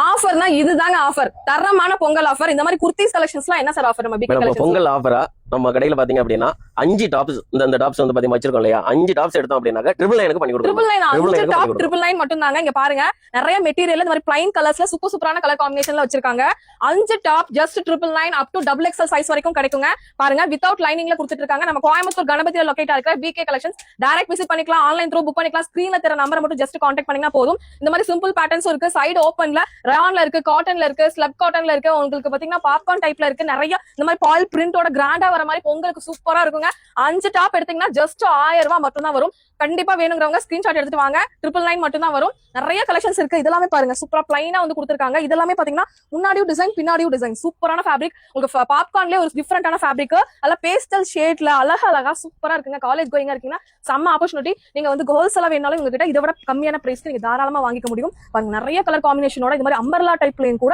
ஆஃபர்னா இதுதாங்க ஆஃபர். தரமான பொங்கல் ஆஃபர். இந்த மாதிரி குர்த்திஸ் கலெக்ஷன்ஸ்லாம் என்ன சார் ஆஃபர் நம்ம பிகே கலெக்ஷன்ஸ்? பொங்கல் ஆஃபரா நம்ம கடையில பாத்தீங்க அப்படின்னா 5 டாப்ஸ் இந்த டாப்ஸ் வந்து பாத்தீங்க வச்சிருக்கோம் இல்லையா, 5 டாப்ஸ் எடுத்தோம் அப்படின்னாக்க 999 பண்ணி கொடுத்துருவோம். 999 டாப் 999 மட்டும் தாங்க. இங்க பாருங்க நிறைய மெட்டீரியல் இந்த மாதிரி பிளைன் கலர்ஸ்ல சூப்பரான கலர் காம்பினேஷன்ல வச்சிருக்காங்க. 5 top just 999 up to double XL size வரைக்கும் கிடைக்குங்க. பாருங்க வித்அவுட் லைனிங்ல கொடுத்துட்டு இருக்காங்க. நம்ம கோயம்புத்தூர் கணபதியில லொகேட் ஆகிற பிகே கலெக்ஷன்ஸ் டைரக்ட் விசிட் பண்ணிக்கலாம். ஆன்லைன் த்ரூ புக் பண்ணிக்கலாம். ஸ்கிரீன்ல தெரிய நம்பரை மட்டும் ஜஸ்ட் கான்டாக்ட் பண்ணீங்கன்னா போதும். இந்த மாதிரி சிம்பிள் பேட்டர்ன்ஸும் இருக்கு. சைடு ஓப்பன்ல ரயான்ல இருக்கு, காட்டன்ல இருக்கு, ஸ்லப் காட்டன்ல இருக்கு. உங்களுக்கு பாத்தீங்கன்னா பாப்கார்ன் டைப்ல இருக்கு. நிறைய இந்த மாதிரி பாயில் பிரிண்டோட கிராண்டா வர மாதிரி பொங்கலுக்கு சூப்பரா இருக்குங்க. 5 டாப் எடுத்தீங்கன்னா ஜஸ்ட் 1000 ரூபாய் மட்டும் தான் வரும். கண்டிப்பா வேணுங்கிறவங்க ஸ்கிரீன்ஷாட் எடுத்துட்டு வாங்க. 999 மட்டும் தான் வரும். நிறைய கலெக்ஷன்ஸ் இருக்கு. இதெல்லாமே பாருங்க சூப்பரா பிளைனா வந்து கொடுத்திருக்காங்க. இதெல்லாமே பாத்தீங்கன்னா முன்னாடியும் டிசைன் பின்னாடியும் டிசைன் சூப்பரான ஃபேப்ரிக். உங்களுக்கு பாப்கார்ன்லயே ஒரு டிஃபரெண்டான ஃபேப்ரிக், அல்ல பேஸ்டல் ஷேட்ல அழகா சூப்பரா இருக்குங்க. காலேஜ் கோயிங்கா இருக்கீங்கன்னா செம்ம ஆப்பர்ச்சுனிட்டி. நீங்க வந்து ஹோல்ஸ் எல்லாம் வேணாலும் உங்ககிட்ட இதை விட கம்மியான பிரைஸ்க்கு நீங்க தாராளமா வாங்கிக்க முடியும். பாருங்க நிறைய கலர் காம்பினேஷனோட இந்த மாதிரி அம்பர்லா டைப்லயும் கூட